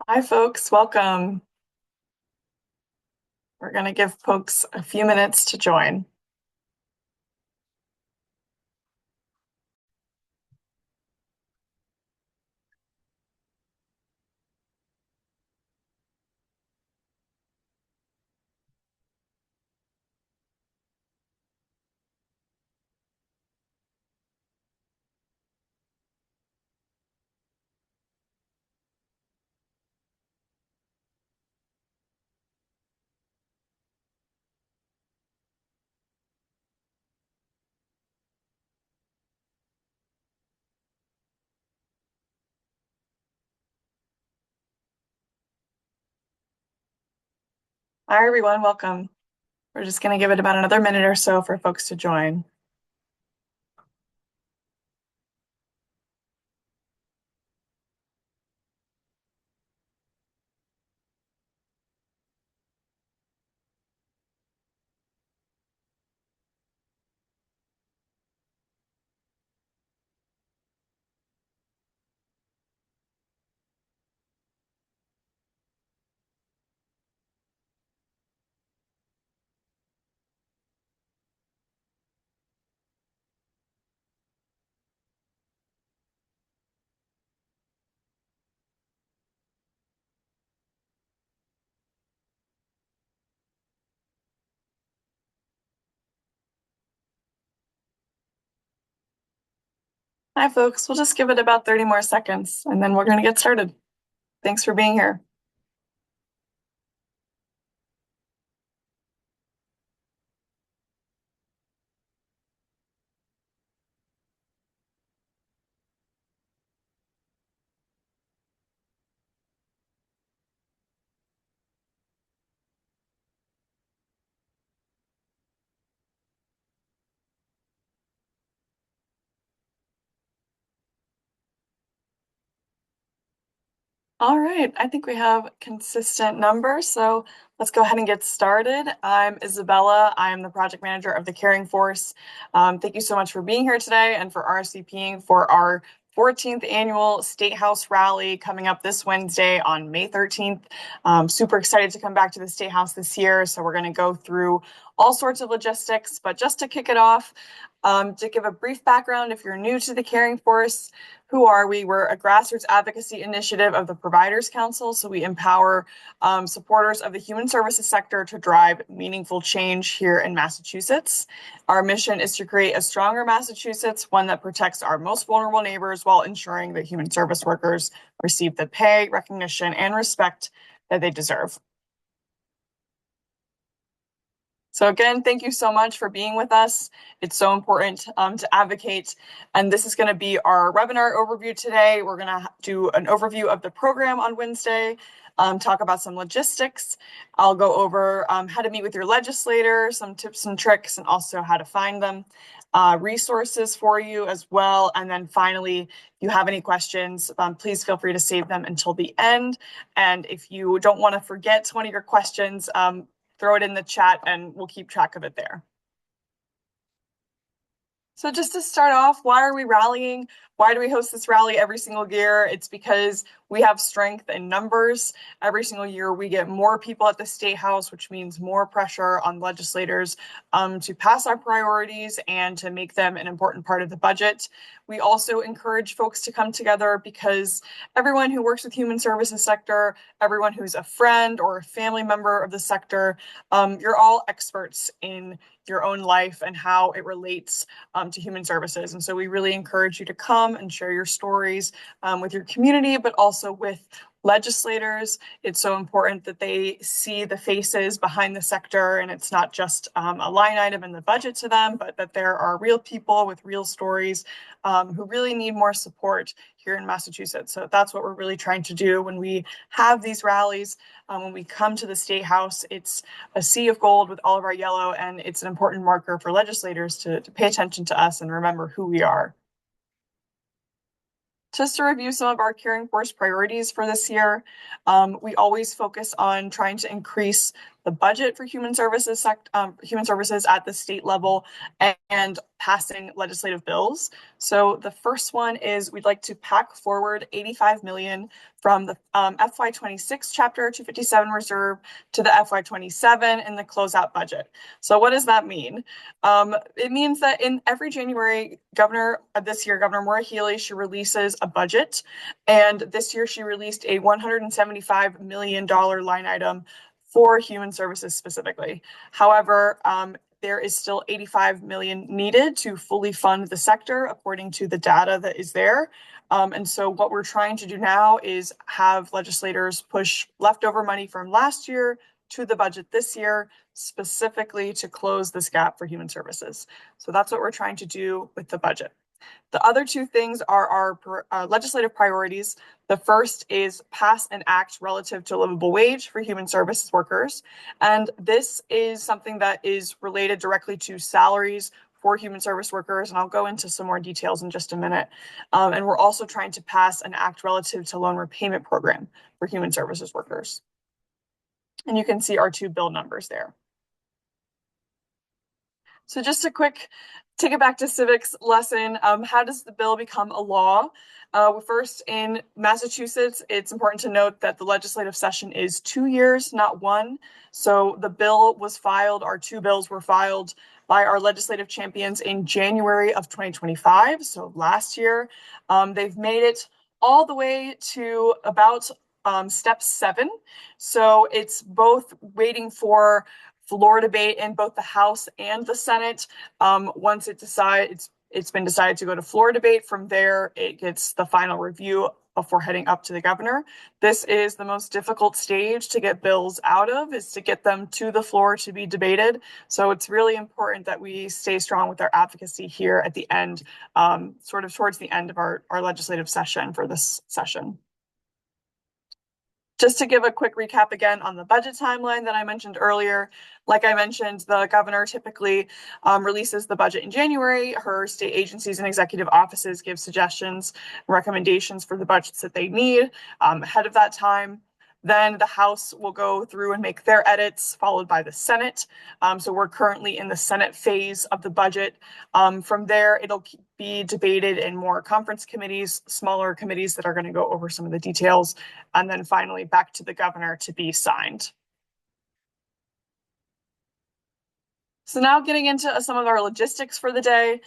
Hi, folks. Welcome. We're going to give folks a few minutes to join. Hi, everyone. Welcome. We're just going to give it about another minute or so for folks to join. Hi, folks. We'll just give it about 30 more seconds and then we're going to get started. Thanks for being here. All right. I think we have consistent numbers. So let's go ahead and get started. I'm Isabella. I am the project manager of the Caring Force. Thank you so much for being here today and for RSVPing for our 14th annual State House rally coming up this Wednesday on May 13th. Super excited to come back to the State House this year. So we're going to go through all sorts of logistics, but just to kick it off, to give a brief background, if you're new to the Caring Force, who are we? We're a grassroots advocacy initiative of the Providers Council. So we empower supporters of the human services sector to drive meaningful change here in Massachusetts. Our mission is to create a stronger Massachusetts, one that protects our most vulnerable neighbors while ensuring that human service workers receive the pay, recognition, and respect that they deserve. So again, thank you so much for being with us. It's so important to advocate. And this is going to be our webinar overview today. We're going to do an overview of the program on Wednesday, talk about some logistics. I'll go over how to meet with your legislator, some tips and tricks, and also how to find them, resources for you as well. And then finally, if you have any questions, please feel free to save them until the end. And if you don't want to forget one of your questions, throw it in the chat and we'll keep track of it there. So just to start off, why are we rallying? Why do we host this rally every single year? It's because we have strength in numbers. Every single year, we get more people at the State House, which means more pressure on legislators to pass our priorities and to make them an important part of the budget. We also encourage folks to come together because everyone who works with human services sector, everyone who's a friend or a family member of the sector, you're all experts in your own life and how it relates to human services. And so we really encourage you to come and share your stories with your community, but also with legislators. It's so important that they see the faces behind the sector and it's not just a line item in the budget to them, but that there are real people with real stories who really need more support here in Massachusetts. So that's what we're really trying to do when we have these rallies. When we come to the State House, it's a sea of gold with all of our yellow, and it's an important marker for legislators to pay attention to us and remember who we are. Just to review some of our Caring Force priorities for this year, we always focus on trying to increase the budget for human services at the state level, and passing legislative bills. So the first one is we'd like to pack forward 85 million from the FY26 Chapter 257 reserve to the FY27 in the closeout budget. So what does that mean? It means that in every January, this year, Governor Maura Healey, she releases a budget. And this year she released a $175 million line item for human services specifically. However, there is still 85 million needed to fully fund the sector according to the data that is there. And so what we're trying to do now is have legislators push leftover money from last year to the budget this year, specifically to close this gap for human services. So that's what we're trying to do with the budget. The other two things are our legislative priorities. The first is pass an act relative to livable wage for human services workers. And this is something that is related directly to salaries for human service workers. And I'll go into some more details in just a minute. And we're also trying to pass an act relative to loan repayment program for human services workers. And you can see our two bill numbers there. So just a quick take it back to civics lesson. How does the bill become a law? First, in Massachusetts, it's important to note that the legislative session is 2 years, not one. So the bill was filed, our two bills were filed by our legislative champions in January of 2025, so last year. They've made it all the way to about step 7. So it's both waiting for floor debate in both the House and the Senate. Once it's been decided to go to floor debate, from there it gets the final review before heading up to the governor. This is the most difficult stage to get bills out of, is to get them to the floor to be debated. So it's really important that we stay strong with our advocacy here at the end, sort of towards the end of our legislative session for this session. Just to give a quick recap again on the budget timeline that I mentioned earlier, like I mentioned, the governor typically releases the budget in January. Her state agencies and executive offices give suggestions, recommendations for the budgets that they need ahead of that time. Then the House will go through and make their edits, followed by the Senate. So we're currently in the Senate phase of the budget. From there, it'll be debated in more conference committees, smaller committees that are going to go over some of the details, and then finally back to the governor to be signed. So now getting into some of our logistics for the day.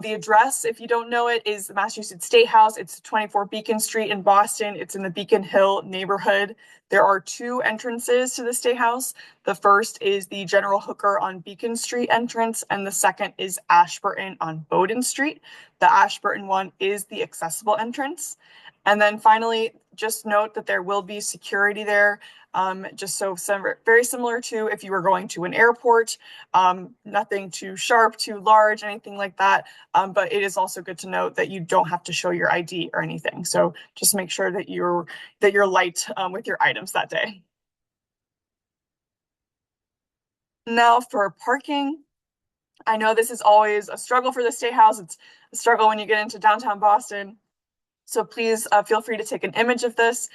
The address, if you don't know it, is the Massachusetts State House. It's 24 Beacon Street in Boston. It's in the Beacon Hill neighborhood. There are two entrances to the State House. The first is the General Hooker on Beacon Street entrance, and the second is Ashburton on Bowdoin Street. The Ashburton one is the accessible entrance. And then finally, just note that there will be security there, just so very similar to if you were going to an airport, nothing too sharp, too large, anything like that. But it is also good to note that you don't have to show your ID or anything. So just make sure that you're light with your items that day. Now for parking. I know this is always a struggle for the State House. It's a struggle when you get into downtown Boston. So please feel free to take an image of this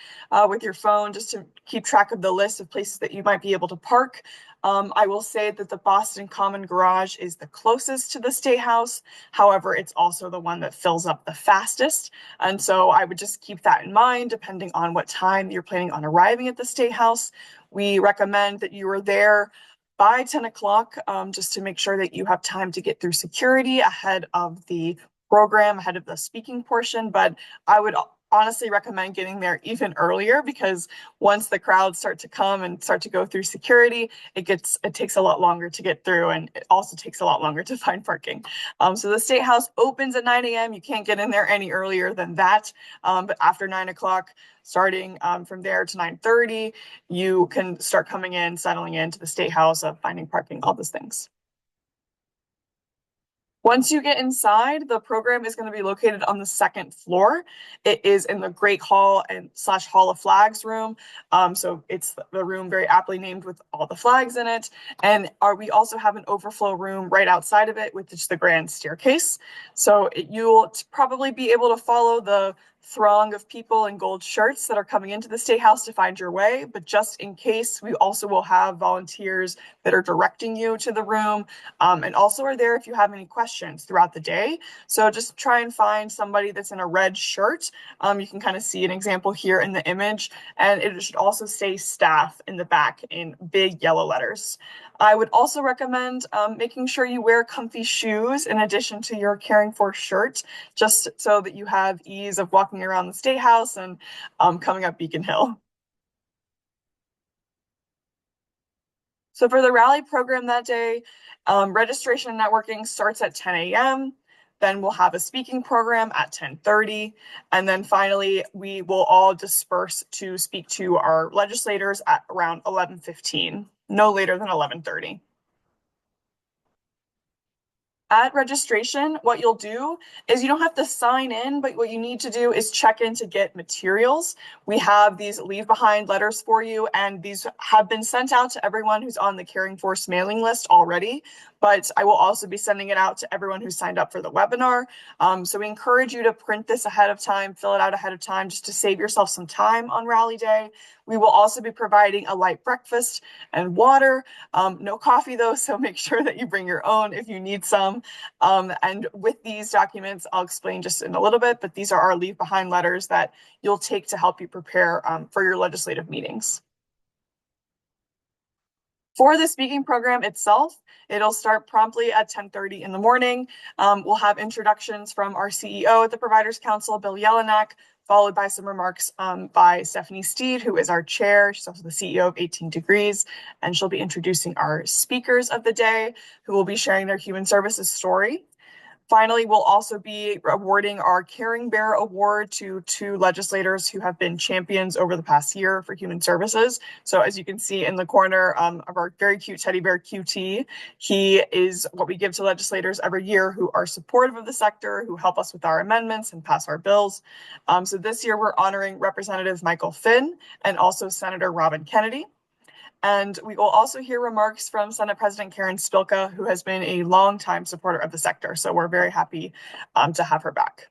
with your phone just to keep track of the list of places that you might be able to park. I will say that the Boston Common Garage is the closest to the State House. However, it's also the one that fills up the fastest. And so I would just keep that in mind, depending on what time you're planning on arriving at the State House. We recommend that you are there by 10 o'clock, just to make sure that you have time to get through security ahead of the program, ahead of the speaking portion. But I would honestly recommend getting there even earlier, because once the crowds start to come and start to go through security, it takes a lot longer to get through, and it also takes a lot longer to find parking. So the State House opens at 9 a.m. You can't get in there any earlier than that. But after 9 o'clock, starting from there to 9:30, you can start coming in, settling into the State House, finding parking, all those things. Once you get inside, the program is going to be located on the second floor. It is in the Great Hall and / Hall of Flags room. So it's the room very aptly named with all the flags in it. And we also have an overflow room right outside of it, which is the grand staircase. So you'll probably be able to follow the throng of people in gold shirts that are coming into the State House to find your way, but just in case, we also will have volunteers that are directing you to the room, and also are there if you have any questions throughout the day. So just try and find somebody that's in a red shirt. You can kind of see an example here in the image, and it should also say staff in the back in big yellow letters. I would also recommend making sure you wear comfy shoes in addition to your Caring For shirt, just so that you have ease of walking around the State House and coming up Beacon Hill. So for the rally program that day, registration and networking starts at 10 a.m. Then we'll have a speaking program at 10:30. And then finally, we will all disperse to speak to our legislators at around 11:15, no later than 11:30. At registration, what you'll do is you don't have to sign in, but what you need to do is check in to get materials. We have these leave behind letters for you, and these have been sent out to everyone who's on the Caring Force mailing list already, but I will also be sending it out to everyone who signed up for the webinar. So we encourage you to print this ahead of time, fill it out ahead of time, just to save yourself some time on rally day. We will also be providing a light breakfast and water. No coffee though, so make sure that you bring your own if you need some. And with these documents, I'll explain just in a little bit, but these are our leave behind letters that you'll take to help you prepare for your legislative meetings. For the speaking program itself, it'll start promptly at 10:30 in the morning. We'll have introductions from our CEO at the Providers Council, Bill Jelinek, followed by some remarks by Stephanie Steed, who is our chair. She's also the CEO of 18 Degrees, and she'll be introducing our speakers of the day, who will be sharing their human services story. Finally, we'll also be awarding our Caring Bear Award to two legislators who have been champions over the past year for human services. So as you can see in the corner of our very cute teddy bear, QT, he is what we give to legislators every year who are supportive of the sector, who help us with our amendments and pass our bills. So this year we're honoring Representative Michael Finn and also Senator Robin Kennedy. And we will also hear remarks from Senate President Karen Spilka, who has been a longtime supporter of the sector. So we're very happy to have her back.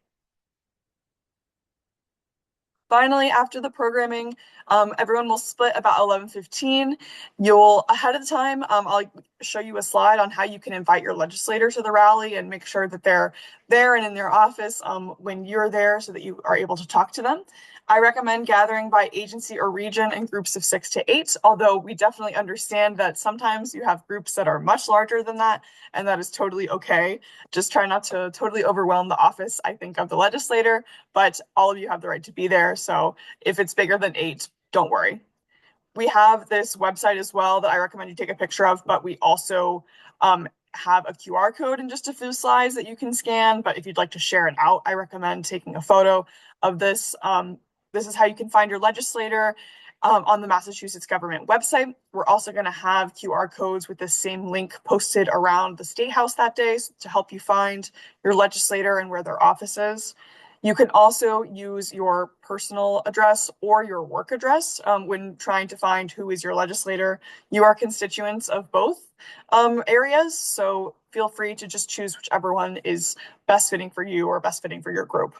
Finally, after the programming, everyone will split about 11:15. You'll, ahead of time, I'll show you a slide on how you can invite your legislator to the rally and make sure that they're there and in their office when you're there so that you are able to talk to them. I recommend gathering by agency or region in groups of 6 to 8, although we definitely understand that sometimes you have groups that are much larger than that, and that is totally okay. Just try not to totally overwhelm the office, I think, of the legislator, but all of you have the right to be there. So if it's bigger than 8, don't worry. We have this website as well that I recommend you take a picture of, but we also have a QR code in just a few slides that you can scan. But if you'd like to share it out, I recommend taking a photo of this. This is how you can find your legislator on the Massachusetts government website. We're also going to have QR codes with the same link posted around the State House that day to help you find your legislator and where their office is. You can also use your personal address or your work address when trying to find who is your legislator. You are constituents of both areas, so feel free to just choose whichever one is best fitting for you or best fitting for your group.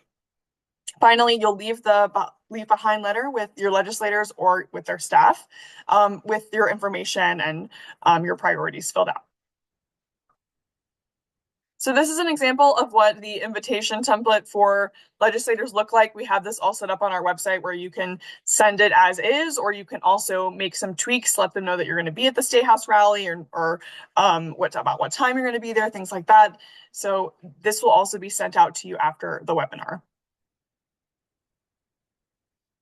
Finally, you'll leave the leave behind letter with your legislators or with their staff with your information and your priorities filled out. So this is an example of what the invitation template for legislators look like. We have this all set up on our website where you can send it as is, or you can also make some tweaks, let them know that you're going to be at the State House rally or about what time you're going to be there, things like that. So this will also be sent out to you after the webinar.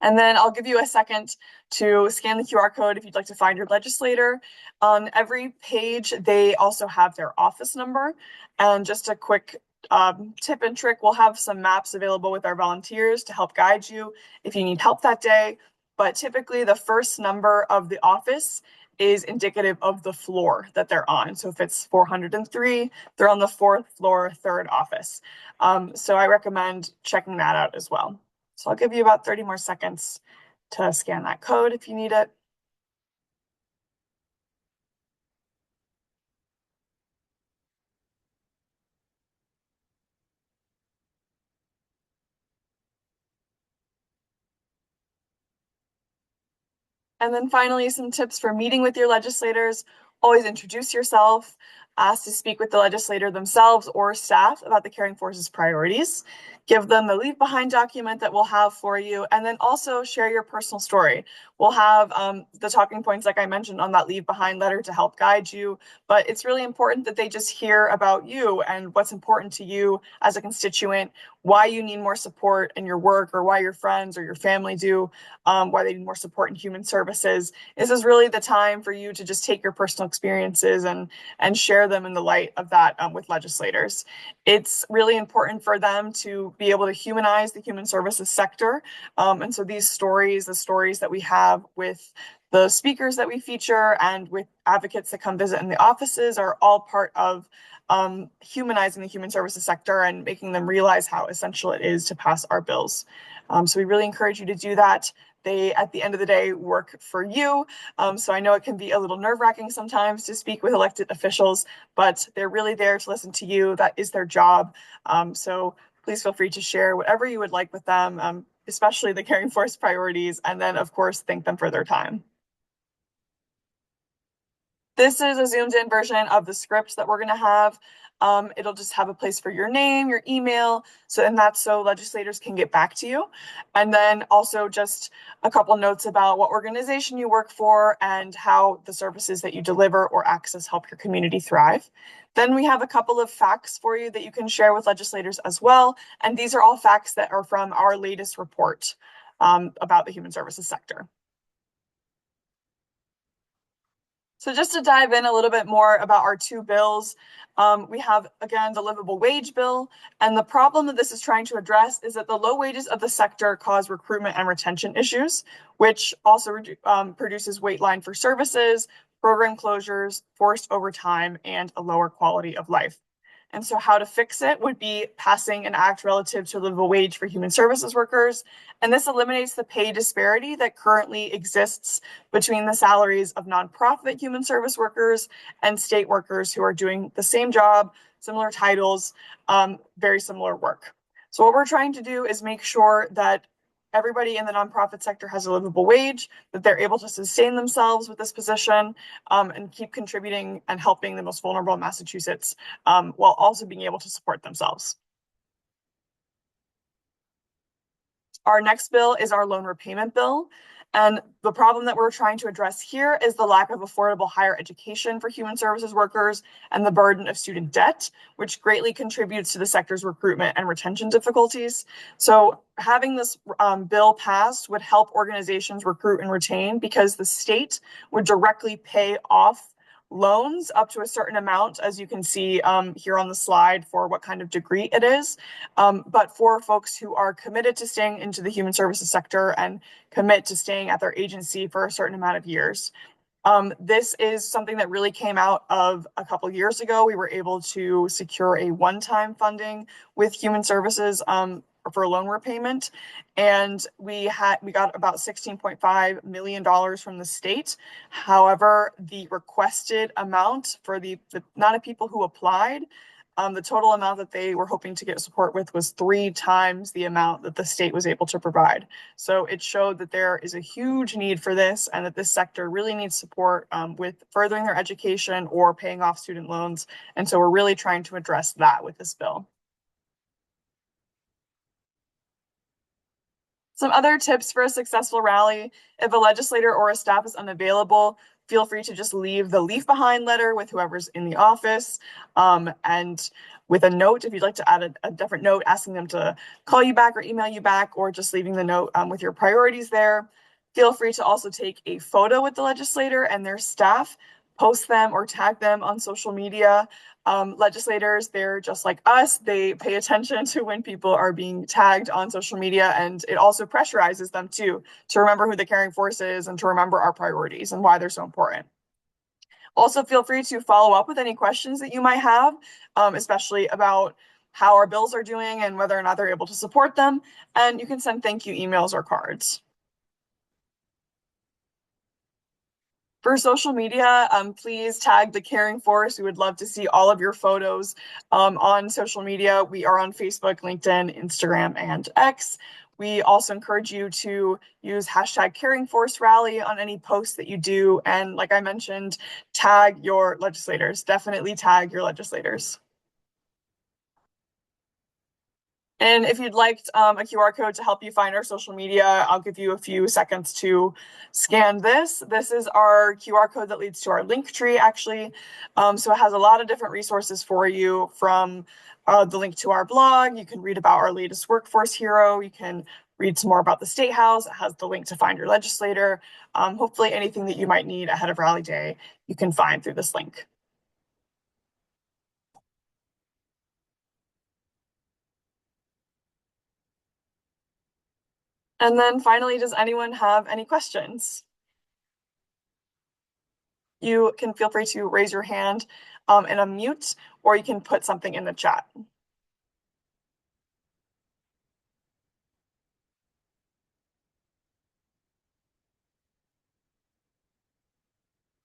And then I'll give you a second to scan the QR code if you'd like to find your legislator. On every page, they also have their office number. And just a quick tip and trick, we'll have some maps available with our volunteers to help guide you if you need help that day. But typically the first number of the office is indicative of the floor that they're on. So if it's 403, they're on the 4th floor, 3rd office. So I recommend checking that out as well. So I'll give you about 30 more seconds to scan that code if you need it. And then finally, some tips for meeting with your legislators. Always introduce yourself, ask to speak with the legislator themselves or staff about the Caring Force's priorities. Give them the leave behind document that we'll have for you, and then also share your personal story. We'll have the talking points, like I mentioned, on that leave behind letter to help guide you, but it's really important that they just hear about you and what's important to you as a constituent, why you need more support in your work, or why your friends or your family do, why they need more support in human services. This is really the time for you to just take your personal experiences and share them in the light of that with legislators. It's really important for them to be able to humanize the human services sector. And so these stories, the stories that we have with the speakers that we feature and with advocates that come visit in the offices, are all part of humanizing the human services sector and making them realize how essential it is to pass our bills. So we really encourage you to do that. They, at the end of the day, work for you. So I know it can be a little nerve-wracking sometimes to speak with elected officials, but they're really there to listen to you. That is their job. So please feel free to share whatever you would like with them, especially the Caring Force priorities, and then, of course, thank them for their time. This is a zoomed in version of the script that we're going to have. It'll just have a place for your name, your email, and that's so legislators can get back to you. And then also just a couple notes about what organization you work for and how the services that you deliver or access help your community thrive. Then we have a couple of facts for you that you can share with legislators as well. And these are all facts that are from our latest report about the human services sector. So just to dive in a little bit more about our two bills, we have, again, the livable wage bill. And the problem that this is trying to address is that the low wages of the sector cause recruitment and retention issues, which also produces wait line for services, program closures, forced overtime, and a lower quality of life. And so how to fix it would be passing an act relative to livable wage for human services workers. And this eliminates the pay disparity that currently exists between the salaries of nonprofit human service workers and state workers who are doing the same job, similar titles, very similar work. So what we're trying to do is make sure that everybody in the nonprofit sector has a livable wage, that they're able to sustain themselves with this position, and keep contributing and helping the most vulnerable in Massachusetts, while also being able to support themselves. Our next bill is our loan repayment bill. And the problem that we're trying to address here is the lack of affordable higher education for human services workers and the burden of student debt, which greatly contributes to the sector's recruitment and retention difficulties. So having this bill passed would help organizations recruit and retain, because the state would directly pay off loans up to a certain amount, as you can see here on the slide, for what kind of degree it is. But for folks who are committed to staying into the human services sector and commit to staying at their agency for a certain amount of years. This is something that really came out of a couple of years ago. We were able to secure a one-time funding with human services for loan repayment. And we got about $16.5 million from the state. However, the requested amount for the amount of people who applied, the total amount that they were hoping to get support with was 3 times the amount that the state was able to provide. So it showed that there is a huge need for this, and that this sector really needs support with furthering their education or paying off student loans. And so we're really trying to address that with this bill. Some other tips for a successful rally: if a legislator or a staff is unavailable, feel free to just leave the leave behind letter with whoever's in the office, and with a note, if you'd like to add a different note asking them to call you back or email you back, or just leaving the note with your priorities there. Feel free to also take a photo with the legislator and their staff, post them or tag them on social media. Legislators, they're just like us. They pay attention to when people are being tagged on social media, and it also pressurizes them too, to remember who the Caring Force is and to remember our priorities and why they're so important. Also, feel free to follow up with any questions that you might have, especially about how our bills are doing and whether or not they're able to support them. And you can send thank you emails or cards. For social media, please tag the Caring Force. We would love to see all of your photos on social media. We are on Facebook, LinkedIn, Instagram, and X. We also encourage you to use hashtag CaringForceRally on any posts that you do. And like I mentioned, tag your legislators. Definitely tag your legislators. And if you'd like a QR code to help you find our social media, I'll give you a few seconds to scan this. This is our QR code that leads to our link tree, actually. So it has a lot of different resources for you, from the link to our blog. You can read about our latest workforce hero. You can read some more about the State House. It has the link to find your legislator. Hopefully anything that you might need ahead of Rally Day, you can find through this link. And then finally, does anyone have any questions? You can feel free to raise your hand and unmute, or you can put something in the chat.